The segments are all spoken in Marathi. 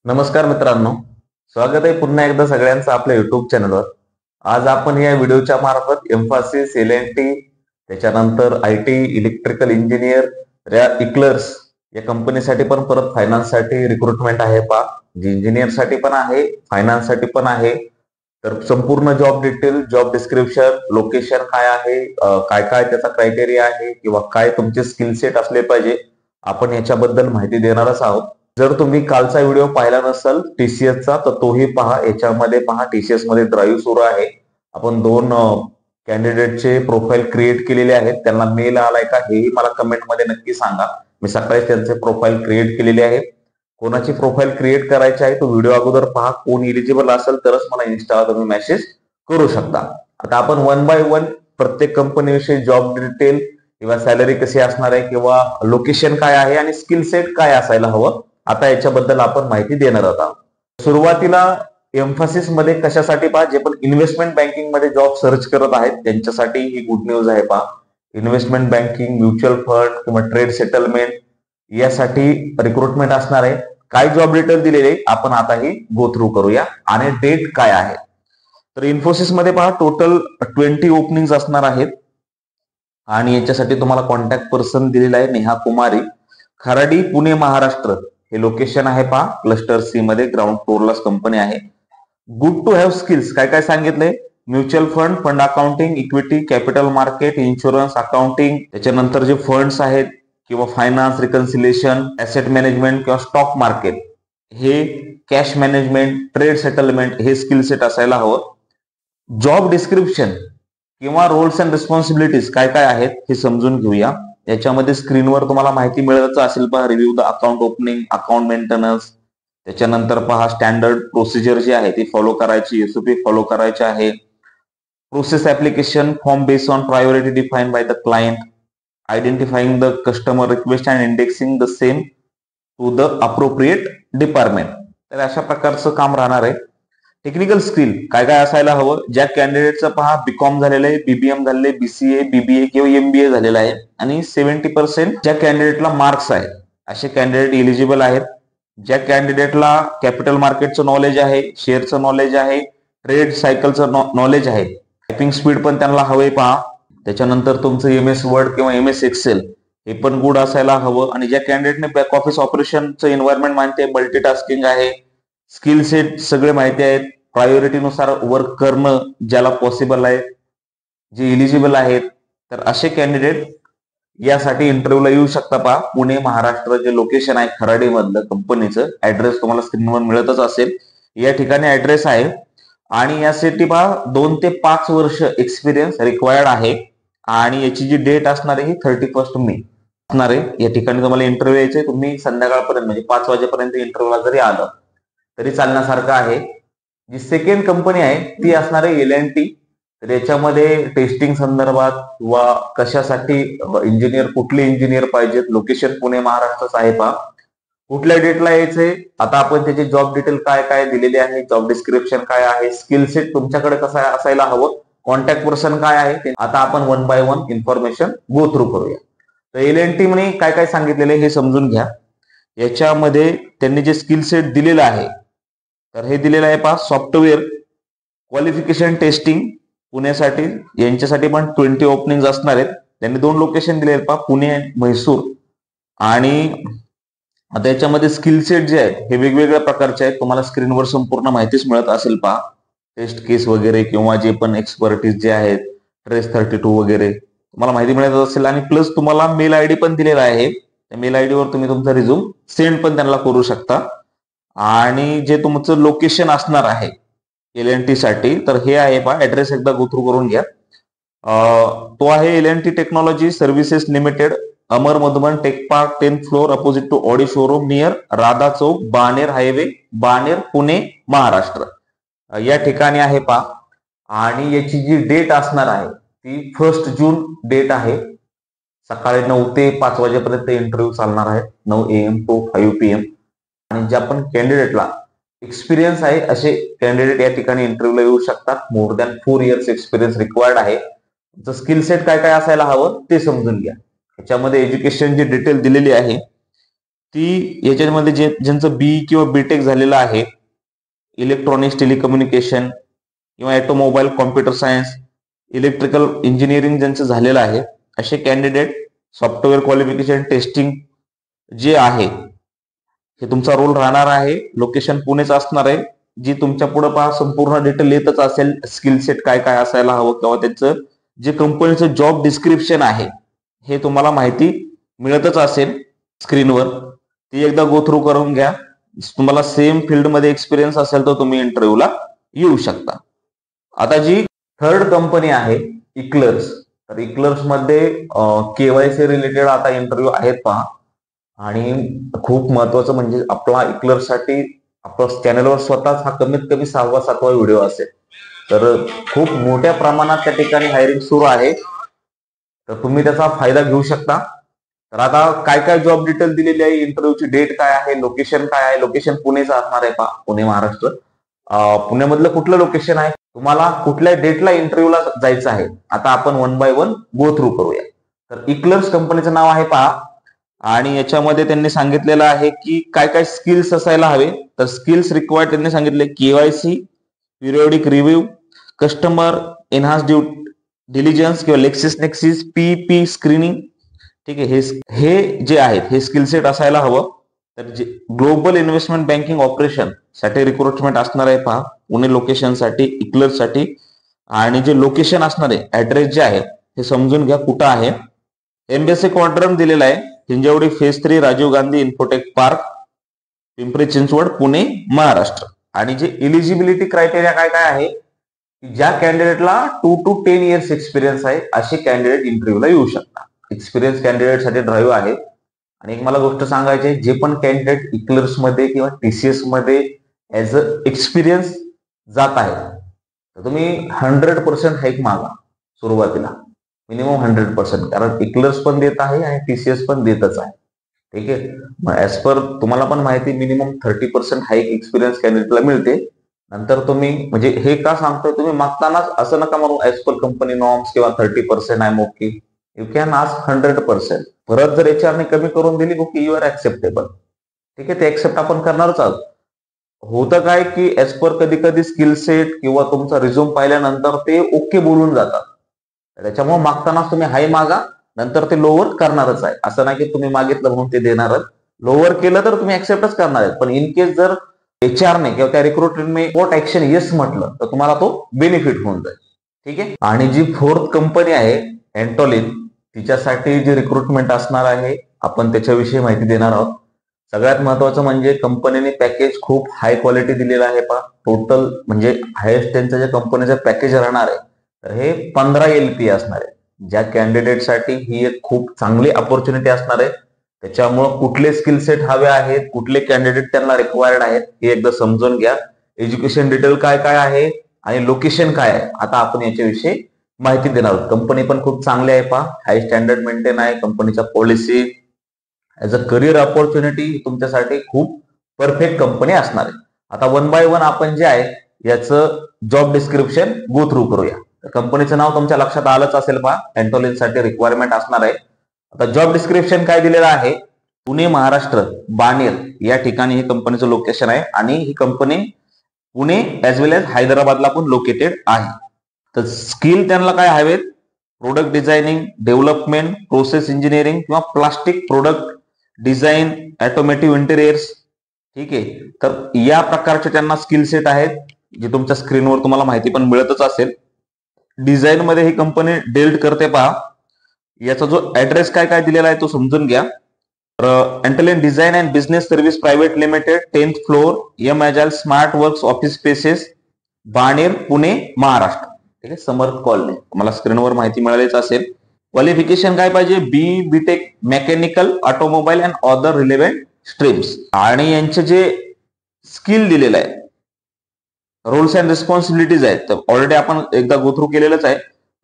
नमस्कार मित्रांनो, स्वागत आहे पुन्हा एकदा सगळ्यांचं आपल्या युट्यूब चॅनलवर. आज आपण या व्हिडिओच्या मार्फत एम्फासिस, एल&टी, त्याच्यानंतर IT, इलेक्ट्रिकल इंजिनियर, इक्लर्स या कंपनीसाठी पण परत फायनान्ससाठी रिक्रुटमेंट आहे पहा. जी इंजिनियरसाठी पण आहे, फायनान्ससाठी पण आहे. तर संपूर्ण job detail, job description, location काय आहे, काय काय त्याचा क्रायटेरिया आहे किंवा काय तुमचे स्किल सेट असले पाहिजे, आपण याच्याबद्दल माहिती देणारच आहोत. जर तुम्ही कालचा व्हिडिओ पाहिला नसेल टीसीएसचा तर तोही पहा. याच्यामध्ये पहा, टीसीएस मध्ये ड्राईव्ह सुरू आहे. आपण दोन कॅन्डिडेटचे प्रोफाईल क्रिएट केलेले आहेत. त्यांना मेल आलाय का हेही मला कमेंट मध्ये नक्की सांगा. मी सकाळीच त्यांचे प्रोफाईल क्रिएट केलेले आहे. कोणाची प्रोफाईल क्रिएट करायची आहे तो व्हिडिओ अगोदर पहा. कोण इलिजिबल असेल तरच मला इन्स्टाला तुम्ही मेसेज करू शकता. आता आपण वन बाय वन प्रत्येक कंपनीविषयी जॉब डिटेल किंवा सॅलरी कशी असणार आहे किंवा लोकेशन काय आहे आणि स्किल सेट काय असायला हवं, आता याच्याबद्दल आपण माहिती देणार आहोत. सुरुवातीला एम्फासिस मध्ये कशासाठी पहा, जे पण इन्व्हेस्टमेंट बँकिंग मध्ये जॉब सर्च करत आहेत त्यांच्यासाठी ही गुड न्यूज आहे पहा. इन्व्हेस्टमेंट बँकिंग, म्युच्युअल फंड किंवा ट्रेड सेटलमेंट यासाठी रिक्रुटमेंट असणार आहे. काय जॉब डिटेल दिलेले आपण आता ही गो थ्रू करूया आणि डेट काय आहे. तर इन्फोसिस मध्ये पहा, टोटल 20 ओपनिंग असणार आहेत आणि याच्यासाठी तुम्हाला कॉन्टॅक्ट पर्सन दिलेला आहे नेहा कुमारी, खराडी, पुणे, महाराष्ट्र हे लोकेशन आहे पहा. क्लस्टर सी मध्ये ग्राउंड फ्लोअरलाच कंपनी आहे. गुड टू हॅव स्किल्स काय काय सांगितलंय, mutual fund, fund accounting, equity, capital market, insurance, accounting, त्याच्यानंतर जे फंड्स आहेत किंवा फायनान्स, रिकन्सिलेशन, ऍसेट मॅनेजमेंट किंवा स्टॉक मार्केट, हे कॅश मॅनेजमेंट, ट्रेड सेटलमेंट हे स्किल सेट असायला हवं. जॉब डिस्क्रिप्शन किंवा रोल्स अँड रिस्पॉन्सिबिलिटीज काय काय आहेत हे समजून घेऊया. याच्यामध्ये स्क्रीनवर तुम्हाला माहिती मिळत असेल पहा. Review the account opening, account maintenance, त्याच्यानंतर पहा स्टँडर्ड प्रोसिजर जी आहे ती फॉलो करायची, एसओपी फॉलो करायची आहे. Process application form based on priority defined by the client, identifying the customer request and indexing the same to the appropriate department. तर अशा प्रकारचं काम राहणार आहे. टेक्निकल स्किल काय काय असायला हवं, ज्या कॅन्डिडेटचं पहा बीकॉम झालेलं आहे, बीबीएम झालेलं आहे, बीसीए, बीबीए किंवा एमबीए झालेलं आहे आणि 70% ज्या कॅन्डिडेटला मार्क्स आहे असे कॅन्डिडेट इलिजिबल आहेत. ज्या कॅन्डिडेटला कॅपिटल मार्केटचं नॉलेज आहे, शेअरचं नॉलेज आहे, ट्रेड सायकलचं नॉलेज आहे, टायपिंग स्पीड पण त्यांना हवे पहा. त्याच्यानंतर तुमचं एमएस वर्ड किंवा एमएस एक्सेल हे पण गुड असायला हवं. आणि ज्या कॅन्डिडेटने बॅक ऑफिस ऑपरेशनचं एन्व्हायरमेंट माहिती आहे, मल्टीटास्किंग आहे, स्किल सेट सगळे माहिती आहेत, प्रायोरिटीनुसार वर्क करणं ज्याला पॉसिबल आहे, जे इलिजिबल आहेत, तर असे कॅन्डिडेट यासाठी इंटरव्ह्यूला येऊ शकता पहा. पुणे, महाराष्ट्र जे लोकेशन आहे खराडी मधलं कंपनीचं, ऍड्रेस तुम्हाला स्क्रीनवर मिळतच असेल. या ठिकाणी ऍड्रेस आहे आणि यासाठी पहा 2 ते 5 वर्ष एक्सपिरियन्स रिक्वायर्ड आहे आणि याची जी डेट असणार आहे ही 31 मे असणार आहे. या ठिकाणी तुम्हाला इंटरव्ह्यू यायचे, तुम्ही संध्याकाळपर्यंत म्हणजे 5 वाजेपर्यंत इंटरव्ह्यूला जरी आलं तरी चालण्यासारखं आहे. जी सेकंड कंपनी आहे ती असणार आहे एल&टी. तर याच्यामध्ये टेस्टिंग संदर्भात किंवा कशासाठी इंजिनियर, कुठले इंजिनियर पाहिजेत, लोकेशन पुणे महाराष्ट्रच आहे पहा. कुठल्या डेटला यायचंय, आता आपण त्याचे जॉब डिटेल काय काय दिलेले आहे, जॉब डिस्क्रिप्शन काय आहे, स्किल सेट तुमच्याकडे कसा असायला हवं, कॉन्टॅक्ट पर्सन काय आहे, आता आपण one by one information go through करूया. तर एल&टी म्हणे काय काय सांगितलेले हे समजून घ्या. याच्यामध्ये त्यांनी जे स्किल सेट दिलेलं आहे तर हे दिलेलं आहे पहा. सॉफ्टवेअर क्वालिफिकेशन टेस्टिंग पुण्यासाठी, यांच्यासाठी पण 20 ओपनिंग असणार आहेत. त्यांनी 2 लोकेशन दिले आहेत पहा, पुणे, म्हैसूर. आणि आता याच्यामध्ये स्किल सेट जे आहेत हे वेगवेगळ्या प्रकारचे आहेत. तुम्हाला स्क्रीनवर संपूर्ण माहितीच मिळत असेल पहा. टेस्ट केस वगैरे किंवा जे पण एक्सपर्टीज जे आहेत, ट्रेस 32 वगैरे तुम्हाला माहिती मिळत असेल. आणि प्लस तुम्हाला मेल आयडी पण दिलेला आहे. त्या मेल आयडीवर तुम्ही तुमचा रिझ्यूम सेंड पण त्यांना करू शकता. आणि जे तुमचं लोकेशन असणार आहे एल&टी साठी तर हे आहे पहा. ऍड्रेस एकदा गो थ्रू करून घ्या. तो आहे L and T technology services limited, Amar Madhuban tech park, 10th floor, opposite to Audi showroom, near Radha Chowk, Baner highway, Baner, Pune, Maharashtra या ठिकाणी आहे पहा. आणि याची जी डेट असणार आहे ती 1 जून डेट आहे. सकाळी 9 ते 5 वाजेपर्यंत इंटरव्ह्यू चालणार आहे, 9 AM टू 5 PM. आणि ज्या पण कॅन्डिडेटला एक्सपिरियन्स आहे असे कॅन्डिडेट या ठिकाणी इंटरव्ह्यूला येऊ शकतात. More than 4 years experience required आहे. तुमचं स्किल सेट काय काय असायला हवं ते समजून घ्या. याच्यामध्ये एज्युकेशन जी डिटेल दिलेली आहे ती याच्यामध्ये ज्यांचं बी किंवा बीटेक झालेलं आहे, इलेक्ट्रॉनिक्स टेलिकम्युनिकेशन किंवा automobile computer science, electrical engineering ज्यांचं झालेलं आहे, असे कॅन्डिडेट सॉफ्टवेअर क्वालिफिकेशन टेस्टिंग जे आहे हे तुमचा रोल राहणार आहे. लोकेशन पुणेच असणार आहे. जी तुमच्या पुढे पहा संपूर्ण डिटेल येतच असेल, स्किल सेट काय काय असायला हवं किंवा त्याचं जे कंपनीचं जॉब डिस्क्रिप्शन आहे हे तुम्हाला माहिती मिळतच असेल स्क्रीनवर. ती एकदा गो थ्रू करून घ्या. तुम्हाला सेम फील्डमध्ये एक्सपिरियन्स असेल तर तुम्ही इंटरव्ह्यूला येऊ शकता. आता जी थर्ड कंपनी आहे इक्लर्स, तर इक्लर्स मध्ये केवायसी रिलेटेड आता इंटरव्ह्यू आहेत पहा. आणि खूप महत्वाचं म्हणजे आपला इक्लर्स साठी आपल्या चॅनलवर स्वतःच हा कमीत कमी 6वा-7वा व्हिडिओ असेल. तर खूप मोठ्या प्रमाणात त्या ठिकाणी हायरिंग सुरू आहे, तर तुम्ही त्याचा फायदा घेऊ शकता. तर आता काय काय जॉब डिटेल दिलेली आहे, इंटरव्ह्यूची डेट काय आहे, लोकेशन काय आहे. लोकेशन पुणेचं असणार आहे पहा, पुणे महाराष्ट्र. पुण्यामधलं कुठलं लोकेशन आहे, तुम्हाला कुठल्या डेटला इंटरव्ह्यूला जायचं आहे, आता आपण one by one go through करूया. तर इक्लर्स कंपनीचं नाव आहे पहा. आणि याच्यामध्ये त्यांनी सांगितलेलं आहे की काय काय स्किल्स असायला हवे. तर स्किल्स रिक्वायर्ड त्यांनी सांगितले KYC, periodic review, customer enhance due diligence किंवा लेक्सिस नेक्सिस पीपी स्क्रीनिंग. ठीक आहे, हे जे आहेत हे स्किल सेट असायला हवं. तर जे ग्लोबल इन्व्हेस्टमेंट बँकिंग ऑपरेशन साठी रिक्रुटमेंट असणार आहे पहा, पुणे लोकेशन साठी, इक्लर्स साठी. आणि जे लोकेशन असणार आहे, ऍड्रेस जे आहे हे समजून घ्या कुठं आहे. एमबीएससी क्वाड्रंट दिलेला आहे, Hinjawadi phase 3, Rajiv Gandhi infotech park, Pimpri Chinchwad, Pune Maharashtra. आणि जे इलिजिबिलिटी क्रायटेरिया काय काय आहे, ज्या कॅन्डिडेटला 2 to 10 इयर्स एक्सपिरियन्स आहे असे कॅन्डिडेट इंटरव्ह्यूला येऊ शकतात. एक्सपिरियन्स कॅन्डिडेट साठी ड्राईव्ह आहे. आणि एक मला गोष्ट सांगायची आहे, जे पण कॅन्डिडेट इक्लर्स मध्ये किंवा टीसीएस मध्ये ऍज अ एक्सपिरियन्स जात आहे, तर तुम्ही 100% हाईक मागा सुरुवातीला, मिनिमम 100%. कारण इक्लर्स पण देत आहे आणि टीसीएस पण देतच आहे. ठीक आहे, मग ऍज पर तुम्हाला पण माहिती, मिनिमम 30% हाईक एक्सपिरियन्स कॅन्डिडेटला मिळते. नंतर तुम्ही म्हणजे हे का सांगतोय, तुम्ही मागतानाच असं नका म्हणू ऍज पर कंपनी नॉर्म्स किंवा 30% I am okay. You can ask 100%. परत जर याच्याने कमी करून दिली, ओके यू आर ऍक्सेप्टेबल. ठीक आहे, ते ऍक्सेप्ट आपण करणारच आहोत. होतं काय की ऍज पर कधी कधी स्किल सेट किंवा तुमचा रिझ्यूम पाहिल्यानंतर ते ओके बोलून जातात. त्याच्यामुळे मागतानाच तुम्ही हाय मागा, नंतर ते लोअर करणारच आहे. असं नाही की तुम्ही मागितलं म्हणून ते देणारच. लोअर केलं तर तुम्ही ऍक्सेप्टच करणार आहेत. पण इन केस जर एचआरने किंवा त्या रिक्रुटरने कोर्ट ऍक्शन येस म्हटलं तर तुम्हाला तो बेनिफिट होऊन जाईल. ठीक आहे. आणि जी फोर्थ कंपनी आहे एंटोलिन, तिच्यासाठी जी रिक्रुटमेंट असणार आहे आपण त्याच्याविषयी माहिती देणार आहोत. सगळ्यात महत्वाचं म्हणजे कंपनीने पॅकेज खूप हाय क्वालिटी दिलेलं आहे पहा. टोटल म्हणजे हायेस्ट त्यांचं जे कंपनीचं पॅकेज राहणार आहे, तर हे 15 LP असणार आहे. ज्या कॅन्डिडेटसाठी ही एक खूप चांगली अपॉर्च्युनिटी असणार आहे. त्याच्यामुळं कुठले स्किल सेट हवे आहेत, कुठले कॅन्डिडेट त्यांना रिक्वायर्ड आहेत हे एकदा समजून घ्या. एज्युकेशन डिटेल काय काय आहे आणि लोकेशन काय आहे, आता आपण याच्याविषयी माहिती देणार आहोत. कंपनी पण खूप चांगली आहे पहा, हाय स्टँडर्ड मेंटेन आहे. कंपनीच्या policy as a career opportunity तुमच्यासाठी खूप परफेक्ट कंपनी असणार आहे. आता वन बाय वन आपण जे आहे याचं जॉब डिस्क्रिप्शन गो थ्रू करूया. कंपनीचं नाव तुमच्या लक्षात आलंच असेल पहा, एंटोलिन साठी रिक्वायरमेंट असणार आहे. आता जॉब डिस्क्रिप्शन काय दिलेलं आहे, पुणे महाराष्ट्र बाणेर या ठिकाणी ही कंपनीचं लोकेशन आहे. आणि ही कंपनी पुणे ऍज वेल एज हैदराबादला पण लोकेटेड आहे. तर स्किल त्यांना काय हवेत, product designing, development, process engineering किंवा प्लास्टिक प्रोडक्ट डिझाईन, ऑटोमेटिव्ह इंटेरियर्स. ठीक आहे, तर या प्रकारचे त्यांना स्किल सेट आहेत, जे तुमच्या स्क्रीनवर तुम्हाला माहिती पण मिळतच असेल. डिझाईन मध्ये ही कंपनी डेल्ट करते पहा. याचा जो ऍड्रेस काय काय दिलेला आहे तो समजून घ्या. Antolin design and business service private limited, 10th floor, M agile smart works office spaces, Baner, Pune Maharashtra. ठीक आहे, समर्थ कॉलनी. तुम्हाला स्क्रीनवर माहिती मिळालीच असेल. क्वालिफिकेशन काय पाहिजे, BTech mechanical, automobile and other relevant streams. आणि यांचे जे स्किल दिलेलं आहे, रोल्स अँड रिस्पॉन्सिबिलिटीज आहेत, तर ऑलरेडी आपण एकदा गो थ्रू केलेलंच आहे.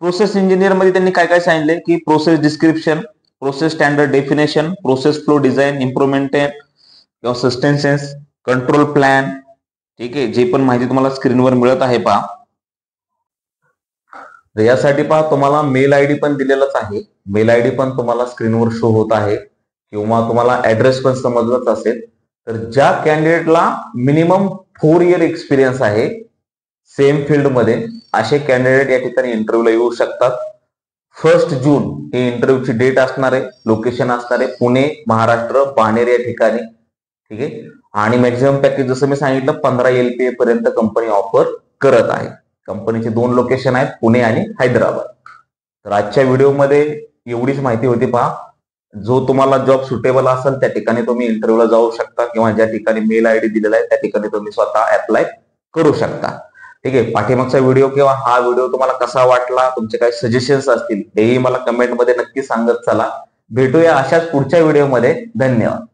प्रोसेस इंजिनियर मध्ये त्यांनी काय काय सांगितले की process description, process standard definition, process flow design, improvement किंवा सस्टेन्सेन्स, कंट्रोल प्लॅन. ठीक आहे, जे पण माहिती तुम्हाला स्क्रीनवर मिळत आहे पहा. यासाठी पहा तुम्हाला मेल आयडी पण दिलेलाच आहे. मेल आयडी पण तुम्हाला स्क्रीनवर शो होत आहे. किंवा तुम्हाला ऍड्रेस पण समजलंच असेल, तर ज्या कॅन्डिडेटला मिनिमम 4 इयर एक्सपिरियन्स आहे सेम फील्डमध्ये, असे कॅन्डिडेट या ठिकाणी इंटरव्ह्यूला येऊ शकतात. 1 जून ही इंटरव्ह्यूची डेट असणार आहे. लोकेशन असणार आहे पुणे, महाराष्ट्र, बाणेर या ठिकाणी. ठीक आहे. आणि मॅक्झिमम पॅकेज जसं मी सांगितलं 15 LPA पर्यंत कंपनी ऑफर करत आहे. कंपनीचे 2 लोकेशन आहेत, पुणे आणि हैदराबाद. तर आजच्या व्हिडिओमध्ये एवढीच माहिती होती. पहा, जो तुम्हाला जॉब सुटेबल असेल त्या ठिकाणी तुम्ही इंटरव्ह्यूला जाऊ शकता किंवा ज्या ठिकाणी मेल आयडी दिलेला आहे त्या ठिकाणी तुम्ही स्वतः अप्लाय करू शकता. ठीक आहे. पाठीमागचा व्हिडिओ किंवा हा व्हिडिओ तुम्हाला कसा वाटला, तुमचे काही सजेशन्स असतील हेही मला कमेंटमध्ये नक्की सांगत चला. भेटूया अशाच पुढच्या व्हिडिओमध्ये. धन्यवाद.